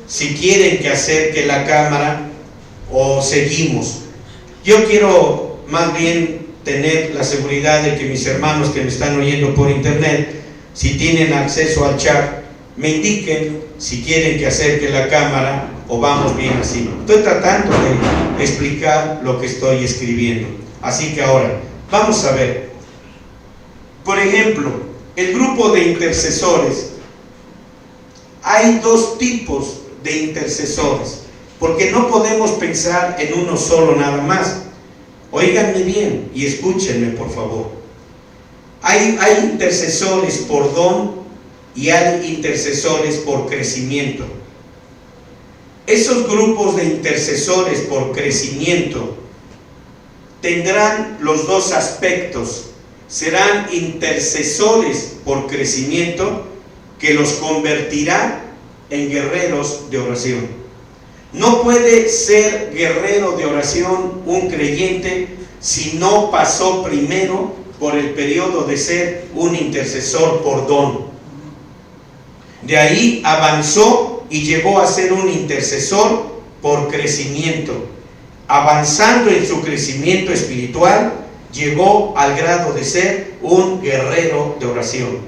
si quieren que acerque la cámara o seguimos. Yo quiero más bien tener la seguridad de que mis hermanos que me están oyendo por internet, si tienen acceso al chat, me indiquen si quieren que acerque la cámara o vamos bien así. Estoy tratando de explicar lo que estoy escribiendo. Así que ahora, vamos a ver. Por ejemplo, el grupo de intercesores. Hay dos tipos de intercesores, porque no podemos pensar en uno solo nada más. Óiganme bien y escúchenme, por favor. Hay intercesores por don y hay intercesores por crecimiento. Esos grupos de intercesores por crecimiento tendrán los dos aspectos. Serán intercesores por crecimiento que los convertirá en guerreros de oración. No puede ser guerrero de oración un creyente si no pasó primero por el periodo de ser un intercesor por don. De ahí avanzó y llegó a ser un intercesor por crecimiento. Avanzando en su crecimiento espiritual, llegó al grado de ser un guerrero de oración.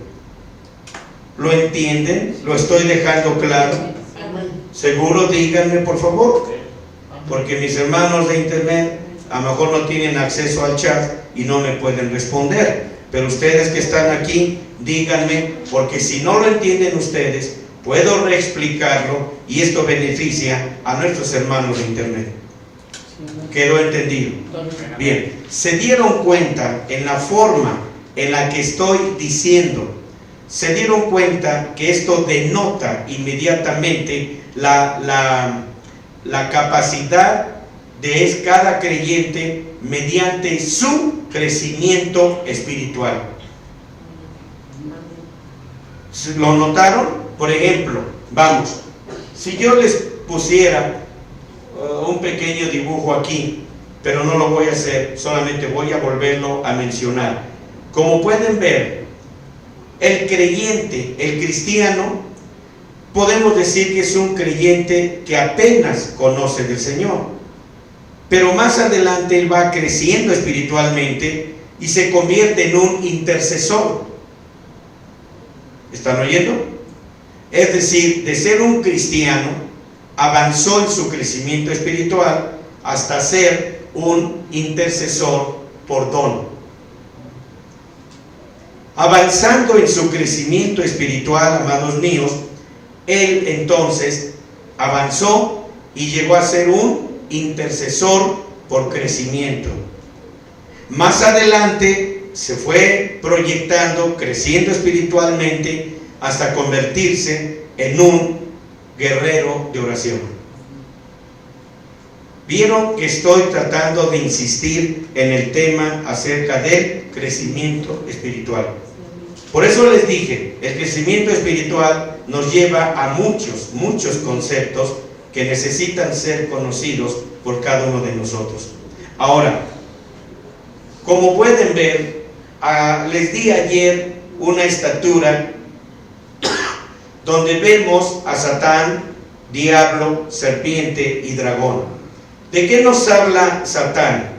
¿Lo entienden? ¿Lo estoy dejando claro? ¿Seguro? Díganme, por favor. Porque mis hermanos de internet a lo mejor no tienen acceso al chat y no me pueden responder. Pero ustedes que están aquí, díganme, porque si no lo entienden ustedes, puedo reexplicarlo y esto beneficia a nuestros hermanos de internet. ¿Quedó entendido? Bien, se dieron cuenta en la forma en la que estoy diciendo, se dieron cuenta que esto denota inmediatamente la capacidad de cada creyente mediante su crecimiento espiritual. ¿Lo notaron? Por ejemplo, vamos, si yo les pusiera un pequeño dibujo aquí, pero no lo voy a hacer, solamente voy a volverlo a mencionar. Como pueden ver, el creyente, el cristiano, podemos decir que es un creyente que apenas conoce del Señor, pero más adelante él va creciendo espiritualmente y se convierte en un intercesor. ¿Están oyendo? Es decir, de ser un cristiano, avanzó en su crecimiento espiritual hasta ser un intercesor por don. Avanzando en su crecimiento espiritual, amados míos, él entonces avanzó y llegó a ser un intercesor por crecimiento. Más adelante se fue proyectando, creciendo espiritualmente hasta convertirse en un guerrero de oración. Vieron que estoy tratando de insistir en el tema acerca del crecimiento espiritual. Por eso les dije, el crecimiento espiritual nos lleva a muchos conceptos que necesitan ser conocidos por cada uno de nosotros. Ahora, como pueden ver, les di ayer una estatura donde vemos a Satán, diablo, serpiente y dragón. ¿De qué nos habla Satán?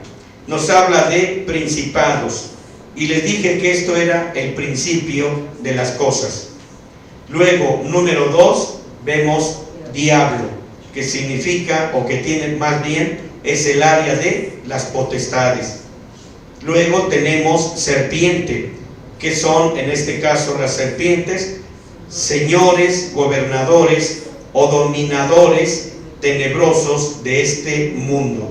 Nos habla de principados. Y les dije que esto era el principio de las cosas. Luego, número 2, vemos diablo, que significa, o que tiene más bien, es el área de las potestades. Luego tenemos serpiente, que son, en este caso, las serpientes, señores, gobernadores o dominadores tenebrosos de este mundo.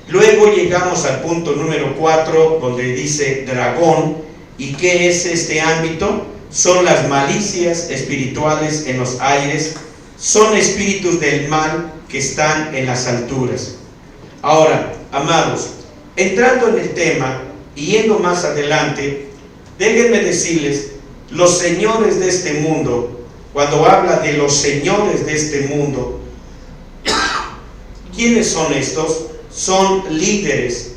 Luego llegamos al punto número 4, donde dice dragón. ¿Y qué es este ámbito? Son las malicias espirituales en los aires, son espíritus del mal que están en las alturas. Ahora, amados, entrando en el tema y yendo más adelante, déjenme decirles, los señores de este mundo, cuando habla de los señores de este mundo, ¿quiénes son estos? Son líderes,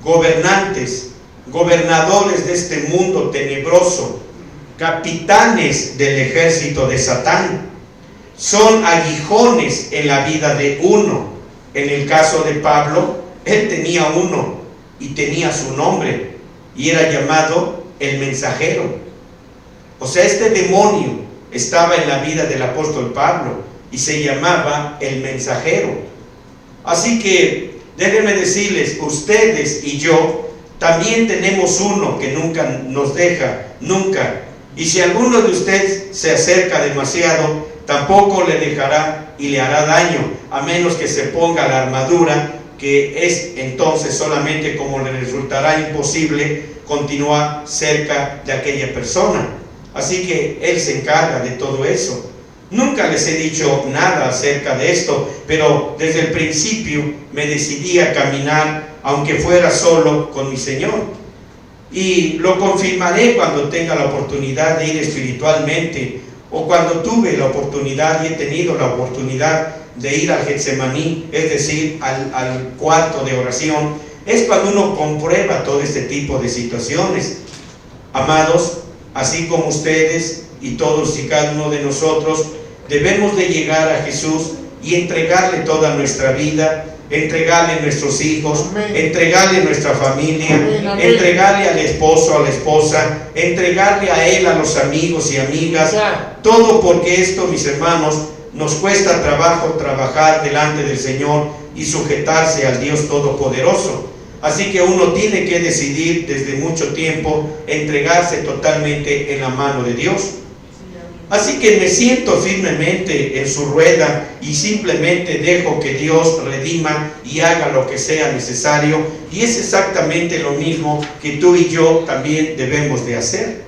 gobernantes, gobernadores de este mundo tenebroso, capitanes del ejército de Satán. son aguijones en la vida de uno. En el caso de Pablo, él tenía uno y tenía su nombre y era llamado el mensajero. O sea, este demonio estaba en la vida del apóstol Pablo y se llamaba el mensajero. Así que déjenme decirles, ustedes y yo también tenemos uno que nunca nos deja, nunca. Y si alguno de ustedes se acerca demasiado, tampoco le dejará y le hará daño, a menos que se ponga la armadura, que es entonces solamente como le resultará imposible continuar cerca de aquella persona. Así que Él se encarga de todo eso. Nunca les he dicho nada acerca de esto, pero desde el principio me decidí a caminar, aunque fuera solo, con mi Señor. Y lo confirmaré cuando tenga la oportunidad de ir espiritualmente, o cuando tuve la oportunidad y he tenido la oportunidad de ir al Getsemaní, es decir, al cuarto de oración. Es cuando uno comprueba todo este tipo de situaciones. Amados, así como ustedes y todos y cada uno de nosotros, debemos de llegar a Jesús y entregarle toda nuestra vida, entregarle nuestros hijos, entregarle nuestra familia, entregarle al esposo, a la esposa, entregarle a él, a los amigos y amigas, todo, porque esto, mis hermanos, nos cuesta trabajo trabajar delante del Señor y sujetarse al Dios Todopoderoso. Así que uno tiene que decidir desde mucho tiempo entregarse totalmente en la mano de Dios. Así que me siento firmemente en su rueda y simplemente dejo que Dios redima y haga lo que sea necesario, y es exactamente lo mismo que tú y yo también debemos de hacer.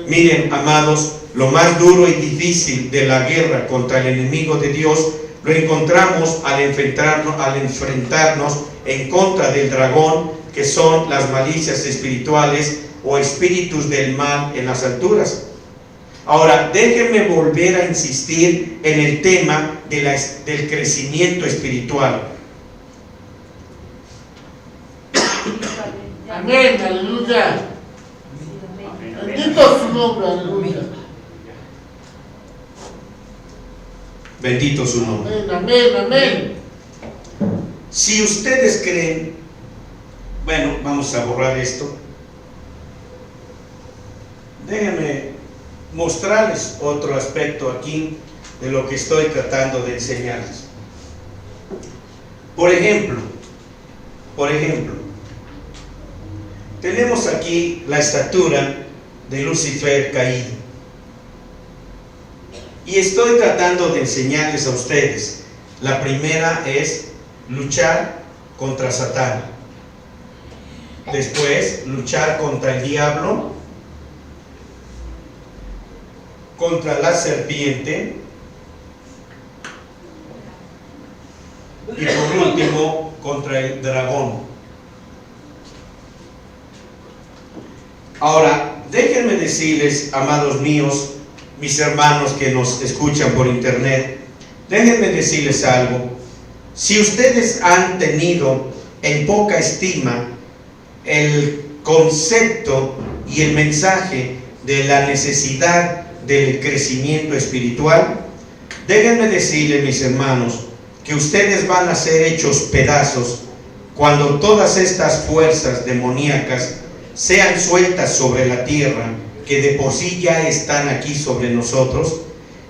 Miren, amados, lo más duro y difícil de la guerra contra el enemigo de Dios lo encontramos al enfrentarnos en contra del dragón, que son las malicias espirituales o espíritus del mal en las alturas. Ahora, déjenme volver a insistir en el tema del crecimiento espiritual. Amén, aleluya. Bendito su nombre, aleluya. Bendito su nombre. Amén, amén, amén. Si ustedes creen, bueno, vamos a borrar esto. Déjenme mostrarles otro aspecto aquí de lo que estoy tratando de enseñarles. Por ejemplo, tenemos aquí la estatura de Lucifer caído. Y estoy tratando de enseñarles a ustedes. La primera es luchar contra Satán. Después, luchar contra el diablo, contra la serpiente, y por último, contra el dragón. Ahora, déjenme decirles, amados míos, mis hermanos que nos escuchan por internet, déjenme decirles algo. Si ustedes han tenido en poca estima el concepto y el mensaje de la necesidad del crecimiento espiritual, déjenme decirles, mis hermanos, que ustedes van a ser hechos pedazos cuando todas estas fuerzas demoníacas sean sueltas sobre la tierra, que de por sí ya están aquí sobre nosotros,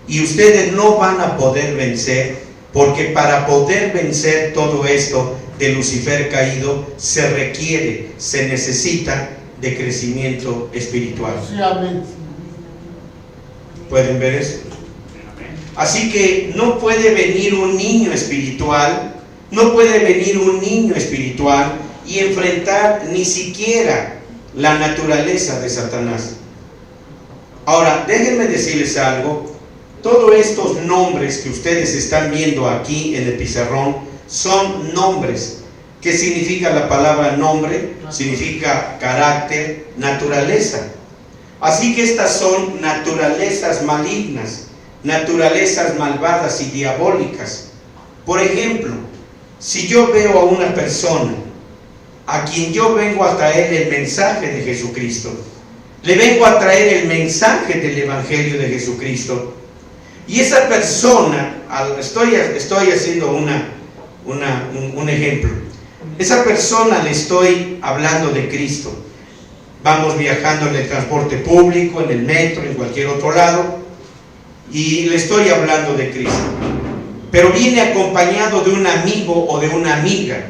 y ustedes no van a poder vencer, porque para poder vencer todo esto de Lucifer caído se necesita de crecimiento espiritual. Sí, amén. ¿Pueden ver eso? Así que no puede venir un niño espiritual, y enfrentar ni siquiera la naturaleza de Satanás. Ahora, déjenme decirles algo. Todos estos nombres que ustedes están viendo aquí en el pizarrón son nombres. ¿Qué significa la palabra nombre? Significa carácter, naturaleza. Así que estas son naturalezas malignas, naturalezas malvadas y diabólicas. Por ejemplo, si yo veo a una persona a quien yo vengo a traer el mensaje de Jesucristo, le vengo a traer el mensaje del Evangelio de Jesucristo, Y esa persona, estoy haciendo un ejemplo. Esa persona le estoy hablando de Cristo. Vamos viajando en el transporte público, en el metro, en cualquier otro lado, y le estoy hablando de Cristo. Pero viene acompañado de un amigo o de una amiga.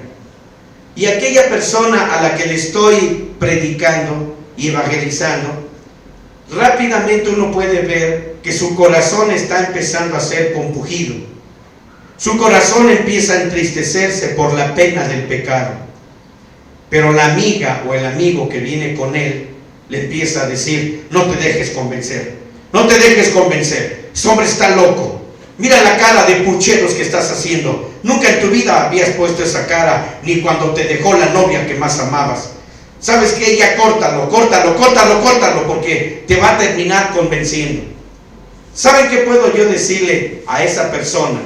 Y aquella persona a la que le estoy predicando y evangelizando, rápidamente uno puede ver que su corazón está empezando a ser compungido. Su corazón empieza a entristecerse por la pena del pecado. Pero la amiga o el amigo que viene con él le empieza a decir: no te dejes convencer, no te dejes convencer, ese hombre está loco, mira la cara de pucheros que estás haciendo, nunca en tu vida habías puesto esa cara, ni cuando te dejó la novia que más amabas. ¿Sabes qué? Ya córtalo, porque te va a terminar convenciendo. ¿Saben qué puedo yo decirle a esa persona?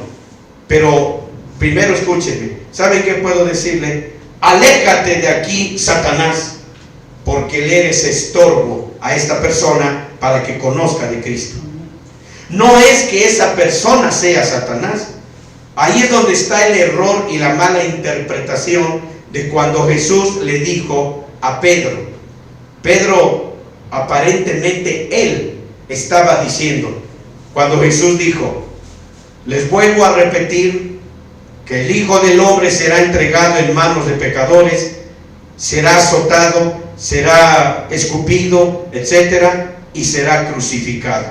Pero primero escúcheme. ¿Saben qué puedo decirle? Aléjate de aquí, Satanás, porque le eres estorbo a esta persona para que conozca de Cristo. No es que esa persona sea Satanás. Ahí es donde está el error y la mala interpretación de cuando Jesús le dijo a Pedro, aparentemente él estaba diciendo, cuando Jesús dijo: les vuelvo a repetir que el Hijo del Hombre será entregado en manos de pecadores, será azotado, será escupido, etcétera, y será crucificado.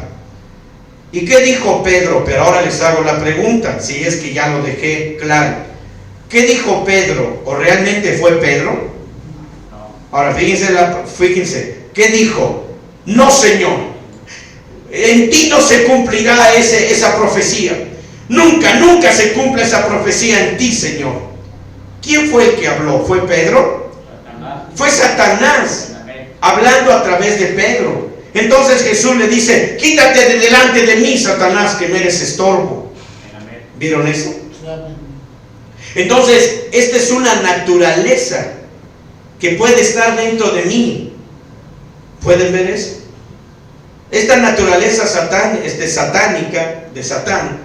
¿Y qué dijo Pedro? Pero ahora les hago la pregunta, si es que ya lo dejé claro. ¿Qué dijo Pedro? ¿O realmente fue Pedro? Ahora fíjense, ¿qué dijo? No, Señor, en ti no se cumplirá esa profecía. Nunca se cumple esa profecía en ti, Señor. ¿Quién fue el que habló? ¿Fue Pedro? Fue Satanás hablando a través de Pedro. Entonces Jesús le dice: quítate de delante de mí, Satanás, que me eres estorbo. ¿Vieron eso? Entonces, esta es una naturaleza que puede estar dentro de mí. ¿Pueden ver eso? Esta naturaleza satánica de Satán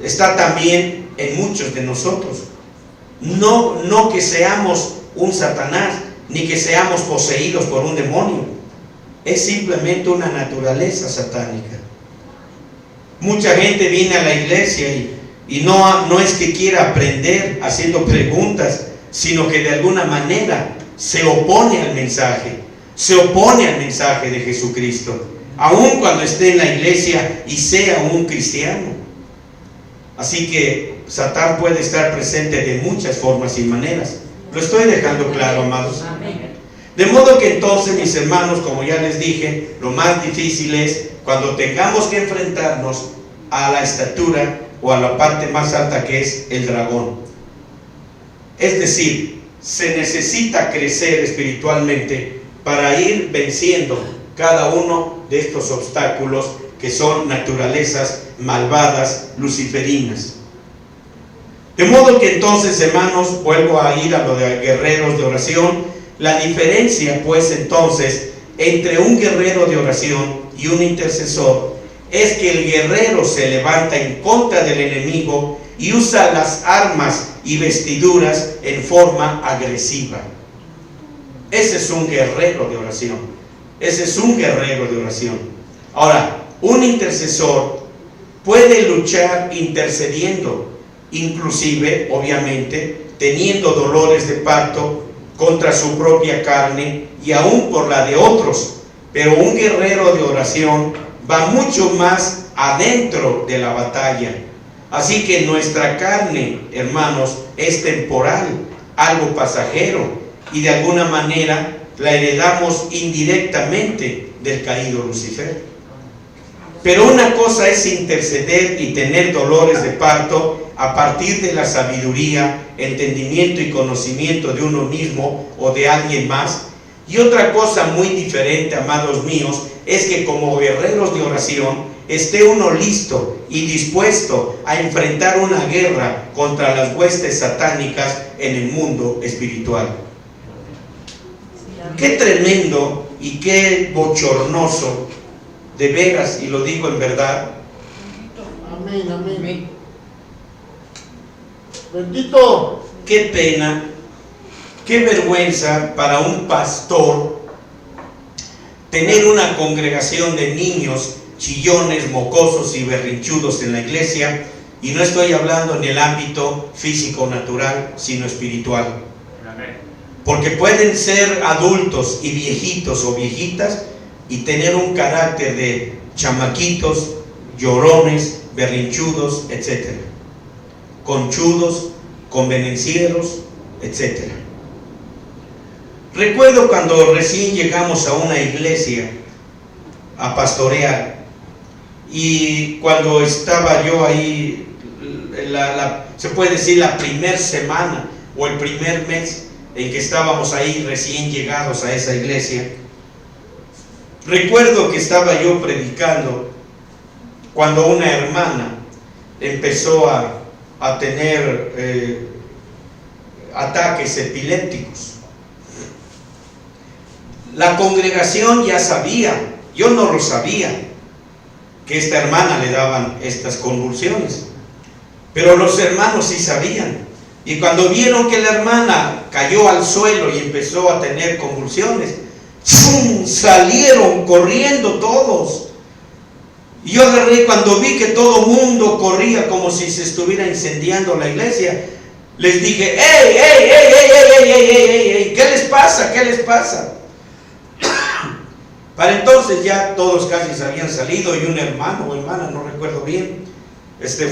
está también en muchos de nosotros. No que seamos un Satanás, ni que seamos poseídos por un demonio. Es simplemente una naturaleza satánica. Mucha gente viene a la iglesia y no es que quiera aprender haciendo preguntas, sino que de alguna manera se opone al mensaje de Jesucristo, aun cuando esté en la iglesia y sea un cristiano. Así que Satán puede estar presente de muchas formas y maneras. Lo estoy dejando claro, amados. De modo que entonces, mis hermanos, como ya les dije, lo más difícil es cuando tengamos que enfrentarnos a la estatura o a la parte más alta, que es el dragón. Es decir, se necesita crecer espiritualmente para ir venciendo cada uno de estos obstáculos que son naturalezas malvadas, luciferinas. De modo que entonces, hermanos, vuelvo a ir a lo de guerreros de oración. La diferencia, pues, entonces, entre un guerrero de oración y un intercesor es que el guerrero se levanta en contra del enemigo y usa las armas y vestiduras en forma agresiva. Ese es un guerrero de oración. Ahora, un intercesor puede luchar intercediendo, inclusive, obviamente, teniendo dolores de parto contra su propia carne y aún por la de otros. Pero un guerrero de oración va mucho más adentro de la batalla. Así que nuestra carne, hermanos, es temporal, algo pasajero, y de alguna manera la heredamos indirectamente del caído Lucifer. Pero una cosa es interceder y tener dolores de parto a partir de la sabiduría, entendimiento y conocimiento de uno mismo o de alguien más. Y otra cosa muy diferente, amados míos, es que como guerreros de oración esté uno listo y dispuesto a enfrentar una guerra contra las huestes satánicas en el mundo espiritual. Qué tremendo y qué bochornoso, de veras, y lo digo en verdad, Amén, amén. Bendito. Qué pena, qué vergüenza para un pastor tener una congregación de niños chillones, mocosos y berrinchudos en la iglesia, y no estoy hablando en el ámbito físico natural, sino espiritual. Porque pueden ser adultos y viejitos o viejitas y tener un carácter de chamaquitos, llorones, berrinchudos, etc. Conchudos, convenencieros, etc. Recuerdo cuando recién llegamos a una iglesia a pastorear, y cuando estaba yo ahí, se puede decir la primera semana o el primer mes en que estábamos ahí recién llegados a esa iglesia, recuerdo que estaba yo predicando cuando una hermana empezó a tener ataques epilépticos. La congregación ya sabía, yo no lo sabía, que esta hermana le daban estas convulsiones, pero los hermanos sí sabían. Y cuando vieron que la hermana cayó al suelo y empezó a tener convulsiones, ¡fum!, salieron corriendo todos. Y yo agarré, cuando vi que todo el mundo corría como si se estuviera incendiando la iglesia, les dije: ¡Ey, ey, ey, ey, ey, ey, ey, ey, ey! ¿Qué les pasa? ¿Qué les pasa? Para entonces ya todos casi se habían salido, y un hermano o hermana, no recuerdo bien,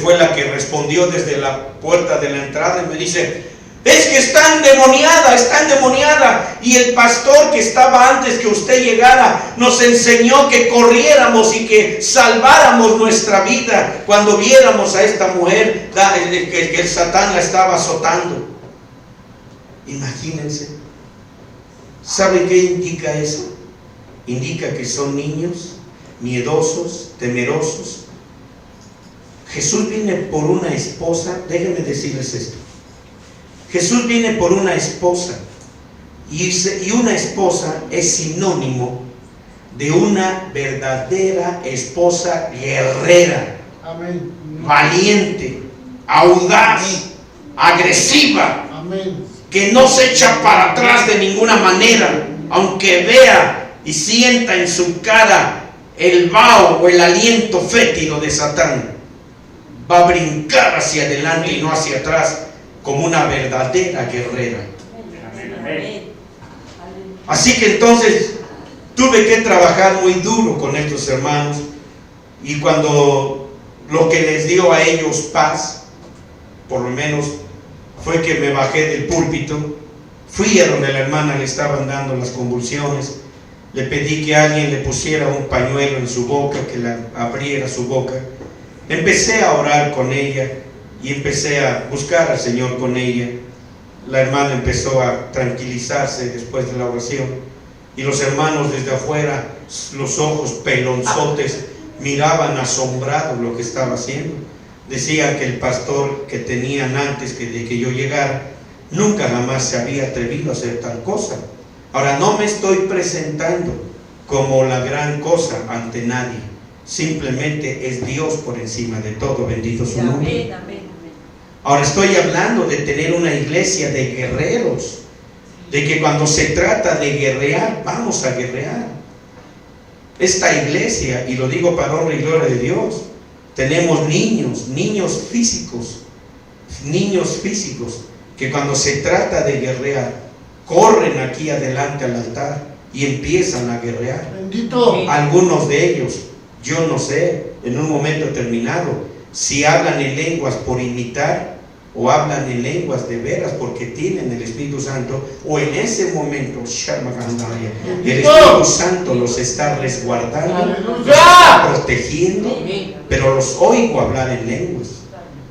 fue la que respondió desde la puerta de la entrada y me dice: es que está endemoniada, y el pastor que estaba antes que usted llegara nos enseñó que corriéramos y que salváramos nuestra vida cuando viéramos a esta mujer, que el Satán la estaba azotando. Imagínense. ¿Sabe qué indica eso? Indica que son niños miedosos, temerosos. Jesús viene por una esposa. Déjenme decirles esto: Jesús viene por una esposa, y una esposa es sinónimo de una verdadera esposa guerrera. Amén. Valiente, audaz, agresiva. Amén. Que no se echa para atrás de ninguna manera, aunque vea y sienta en su cara el vaho o el aliento fétido de Satán. Va a brincar hacia adelante y no hacia atrás, como una verdadera guerrera. Así que entonces tuve que trabajar muy duro con estos hermanos, y cuando lo que les dio a ellos paz, por lo menos, fue que me bajé del púlpito, fui a donde la hermana le estaban dando las convulsiones, le pedí que alguien le pusiera un pañuelo en su boca, que la abriera su boca. Empecé a orar con ella y empecé a buscar al Señor con ella. La hermana empezó a tranquilizarse después de la oración, y los hermanos desde afuera, los ojos pelonzotes, miraban asombrados lo que estaba haciendo. Decían que el pastor que tenían antes de que yo llegara nunca jamás se había atrevido a hacer tal cosa. Ahora, no me estoy presentando como la gran cosa ante nadie, simplemente es Dios por encima de todo, bendito su nombre. Ahora estoy hablando de tener una iglesia de guerreros, de que cuando se trata de guerrear, vamos a guerrear. Esta iglesia, y lo digo para honra y gloria de Dios, tenemos niños físicos, que cuando se trata de guerrear, corren aquí adelante al altar y empiezan a guerrear. Bendito. Algunos de ellos, yo no sé, en un momento determinado, si hablan en lenguas por imitar, o hablan en lenguas de veras porque tienen el Espíritu Santo, o en ese momento el Espíritu Santo los está resguardando, los está protegiendo, pero los oigo hablar en lenguas.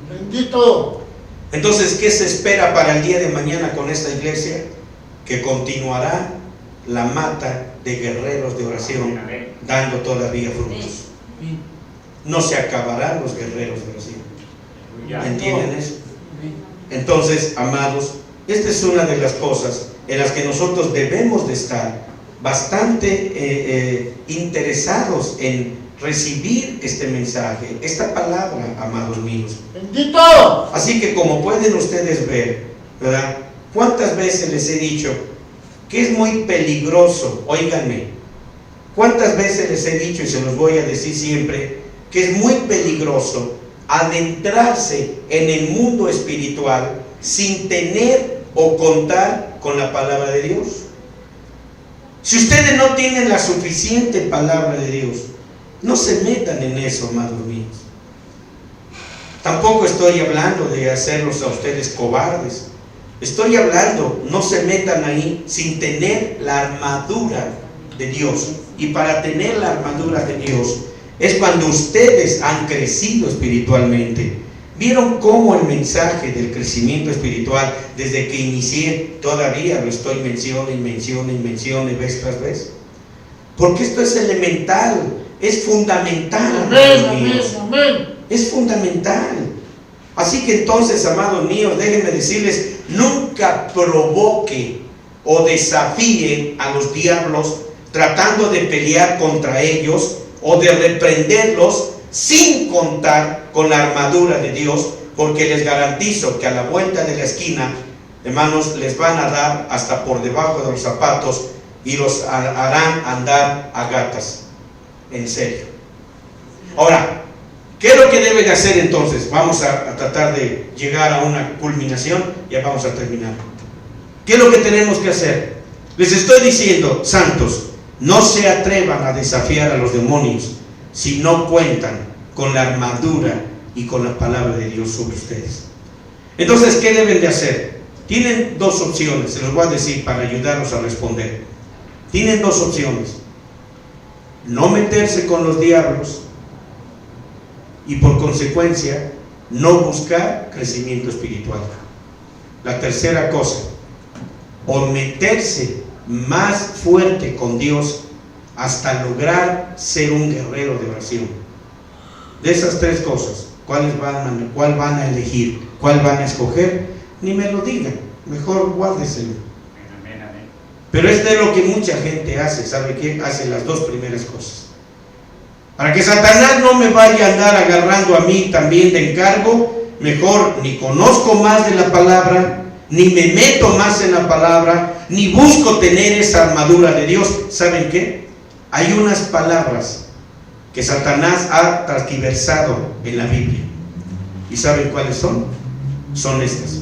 Bendito. Entonces, ¿qué se espera para el día de mañana con esta iglesia? Que continuará la mata de guerreros de oración, dando todavía frutos. No se acabarán los guerreros de oración. ¿Entienden eso? Entonces, amados, esta es una de las cosas en las que nosotros debemos de estar bastante interesados en recibir este mensaje, esta palabra, amados míos. Bendito. Así que como pueden ustedes ver, ¿verdad? ¿Cuántas veces les he dicho que es muy peligroso? Óiganme, ¿cuántas veces les he dicho, y se los voy a decir siempre, que es muy peligroso adentrarse en el mundo espiritual sin tener o contar con la palabra de Dios? Si ustedes no tienen la suficiente palabra de Dios, no se metan en eso, amados míos. Tampoco estoy hablando de hacerlos a ustedes cobardes. Estoy hablando, no se metan ahí sin tener la armadura de Dios. Y para tener la armadura de Dios es cuando ustedes han crecido espiritualmente. ¿Vieron cómo el mensaje del crecimiento espiritual, desde que inicié, todavía lo estoy mencione vez tras vez? Porque esto es elemental, es fundamental, amados míos. Amén. Es fundamental. Así que entonces, amados míos, déjenme decirles, nunca provoque o desafíe a los diablos tratando de pelear contra ellos o de reprenderlos sin contar con la armadura de Dios, porque les garantizo que a la vuelta de la esquina, hermanos, les van a dar hasta por debajo de los zapatos y los harán andar a gatas. En serio. Ahora, ¿qué es lo que debe de hacer entonces? Vamos a tratar de llegar a una culminación, ya vamos a terminar. ¿Qué es lo que tenemos que hacer? Les estoy diciendo, santos, no se atrevan a desafiar a los demonios si no cuentan con la armadura y con la palabra de Dios sobre ustedes. Entonces, ¿qué deben de hacer? Tienen dos opciones, se los voy a decir para ayudarlos a responder. Tienen dos opciones: no meterse con los diablos y por consecuencia no buscar crecimiento espiritual. La tercera cosa, o meterse más fuerte con Dios hasta lograr ser un guerrero de oración. De esas tres cosas, ¿cuál van a elegir? ¿Cuál van a escoger? Ni me lo digan, mejor guárdeselo. Pero es de lo que mucha gente hace. ¿Sabe qué? Hace las dos primeras cosas. Para que Satanás no me vaya a andar agarrando a mí también de encargo, mejor ni conozco más de la palabra, ni me meto más en la palabra, ni busco tener esa armadura de Dios. ¿Saben qué? Hay unas palabras que Satanás ha transgiversado en la Biblia. ¿Y saben cuáles son? Son estas: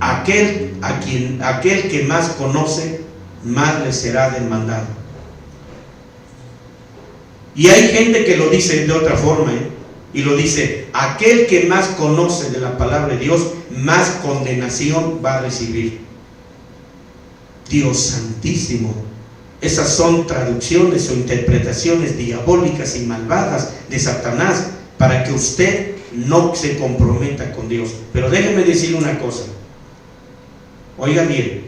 aquel que más conoce, más le será demandado. Y hay gente que lo dice de otra forma, y lo dice: aquel que más conoce de la palabra de Dios, más condenación va a recibir. Dios santísimo, esas son traducciones o interpretaciones diabólicas y malvadas de Satanás para que usted no se comprometa con Dios. Pero déjeme decir una cosa, oiga bien,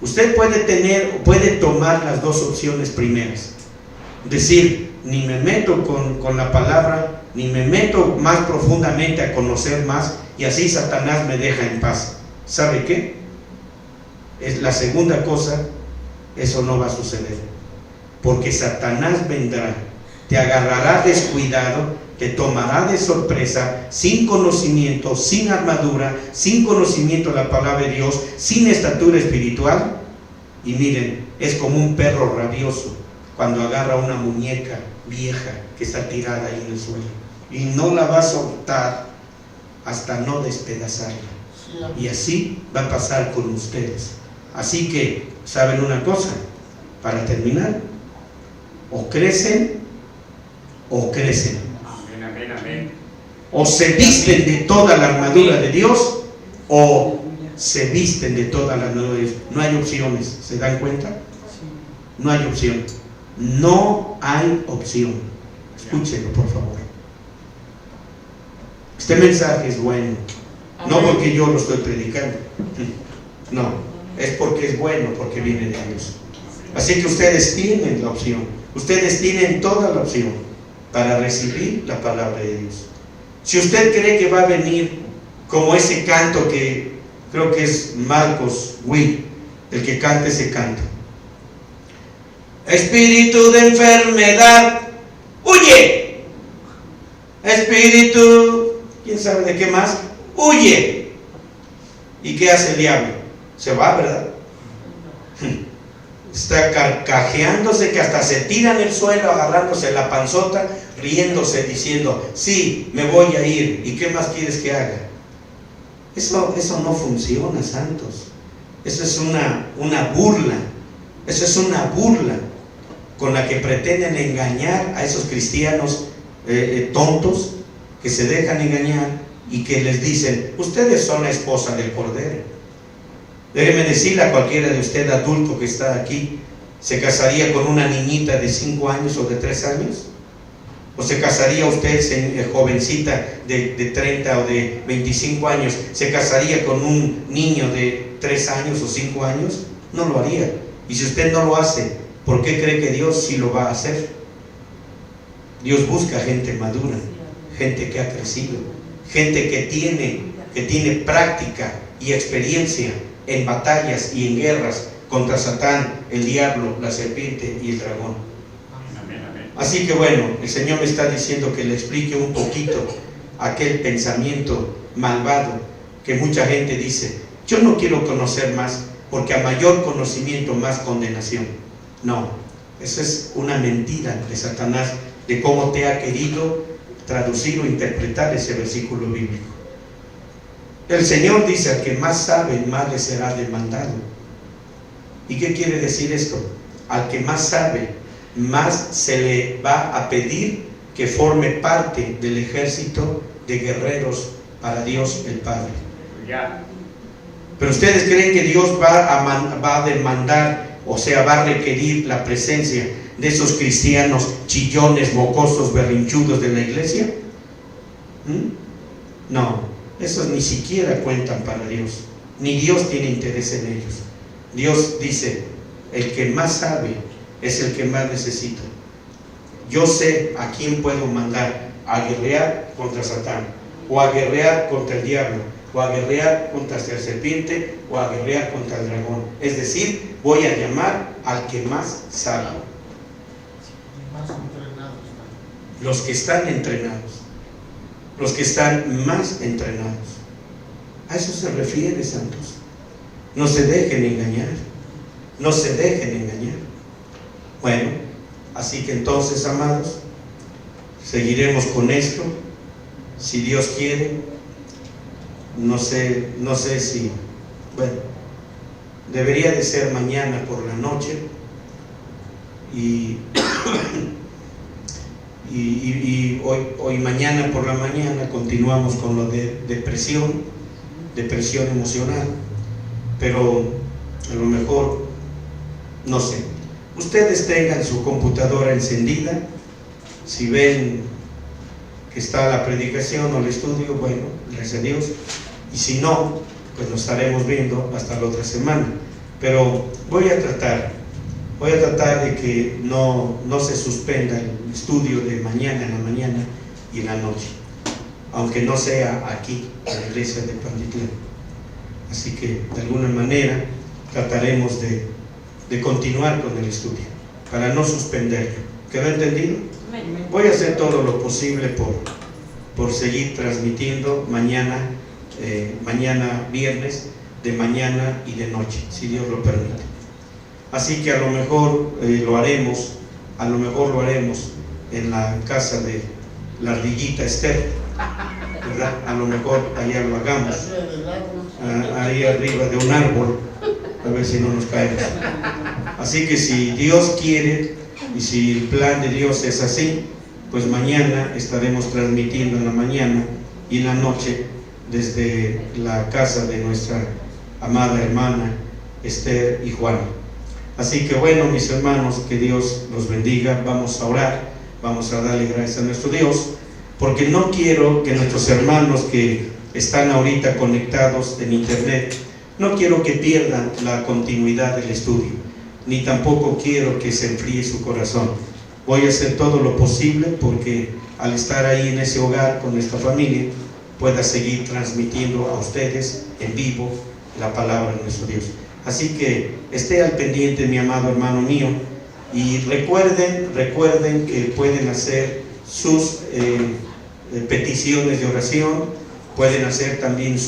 usted puede tomar las dos opciones primeras, decir: ni me meto con la palabra, ni me meto más profundamente a conocer más, y así Satanás me deja en paz. ¿Sabe qué? Es la segunda cosa. Eso no va a suceder, porque Satanás vendrá, te agarrará descuidado, te tomará de sorpresa, sin conocimiento, sin armadura, sin conocimiento de la palabra de Dios, sin estatura espiritual. Y miren, es como un perro rabioso cuando agarra una muñeca vieja que está tirada ahí en el suelo y no la va a soltar hasta no despedazarla. Y así va a pasar con ustedes. Así que, ¿saben una cosa? Para terminar, o crecen o crecen. Amén, amén. O se visten de toda la armadura de Dios, o se visten de toda la armadura de Dios. No hay opciones, ¿se dan cuenta? No hay opción. No hay opción. Escúchenlo, por favor. Este mensaje es bueno, no porque yo lo estoy predicando, no, es porque es bueno, porque viene de Dios. Así que ustedes tienen la opción, ustedes tienen toda la opción para recibir la palabra de Dios. Si usted cree que va a venir como ese canto que creo que es Marcos Witt, el que canta ese canto: espíritu de enfermedad, huye. espíritu, quién sabe de qué más, huye. ¿Y qué hace el diablo? Se va, ¿verdad? Está carcajeándose que hasta se tira en el suelo, agarrándose la panzota, riéndose, diciendo, sí, me voy a ir. ¿Y qué más quieres que haga? Eso no funciona, santos. Eso es una burla. Eso es una burla con la que pretenden engañar a esos cristianos tontos que se dejan engañar y que les dicen, ustedes son la esposa del Cordero. Déjeme decirle a cualquiera de ustedes adulto que está aquí, ¿se casaría con una niñita de 5 años o de 3 años? ¿O se casaría usted, jovencita de 30 o de 25 años, se casaría con un niño de 3 años o 5 años? No lo haría. Y si usted no lo hace, ¿por qué cree que Dios sí lo va a hacer? Dios busca gente madura, gente que ha crecido, gente que tiene práctica y experiencia en batallas y en guerras contra Satán, el diablo, la serpiente y el dragón. Así que bueno, el Señor me está diciendo que le explique un poquito aquel pensamiento malvado que mucha gente dice, yo no quiero conocer más, porque a mayor conocimiento más condenación. No, esa es una mentira de Satanás, de cómo te ha querido traducir o interpretar ese versículo bíblico. El Señor dice, al que más sabe, más le será demandado. ¿Y qué quiere decir esto? Al que más sabe, más se le va a pedir que forme parte del ejército de guerreros para Dios el Padre. Pero ustedes creen que Dios va a demandar, o sea, va a requerir la presencia de esos cristianos chillones, mocosos, berrinchudos de la iglesia? No. Esos ni siquiera cuentan para Dios, ni Dios tiene interés en ellos. Dios dice, el que más sabe es el que más necesita. Yo sé a quién puedo mandar a guerrear contra Satán, o a guerrear contra el diablo, o a guerrear contra la serpiente, o a guerrear contra el dragón. Es decir, voy a llamar al que más sabe. Los que están entrenados. Los que están más entrenados. A eso se refiere, santos. No se dejen engañar. No se dejen engañar. Bueno, así que entonces, amados, seguiremos con esto. Si Dios quiere. No sé si, bueno, debería de ser mañana por la noche. Y hoy mañana por la mañana continuamos con lo de depresión emocional, pero a lo mejor, no sé, ustedes tengan su computadora encendida, si ven que está la predicación o el estudio, bueno, gracias a Dios, y si no, pues nos estaremos viendo hasta la otra semana, pero voy a tratar de que no se suspenda el estudio de mañana en la mañana y en la noche, aunque no sea aquí, en la iglesia de Pantitlán. Así que de alguna manera trataremos de continuar con el estudio, para no suspenderlo. ¿Quedó entendido? Voy a hacer todo lo posible por seguir transmitiendo mañana viernes, de mañana y de noche, si Dios lo permite. Así que a lo mejor lo haremos en la casa de la ardillita Esther, ¿verdad? A lo mejor allá lo hagamos, ahí arriba de un árbol, a ver si no nos caemos. Así que si Dios quiere y si el plan de Dios es así, pues mañana estaremos transmitiendo en la mañana y en la noche desde la casa de nuestra amada hermana Esther y Juan. Así que bueno, mis hermanos, que Dios los bendiga. Vamos a orar, vamos a darle gracias a nuestro Dios, porque no quiero que nuestros hermanos que están ahorita conectados en internet, no quiero que pierdan la continuidad del estudio, ni tampoco quiero que se enfríe su corazón. Voy a hacer todo lo posible porque al estar ahí en ese hogar con nuestra familia, pueda seguir transmitiendo a ustedes en vivo la palabra de nuestro Dios. Así que esté al pendiente, mi amado hermano mío, y recuerden que pueden hacer sus peticiones de oración, pueden hacer también sus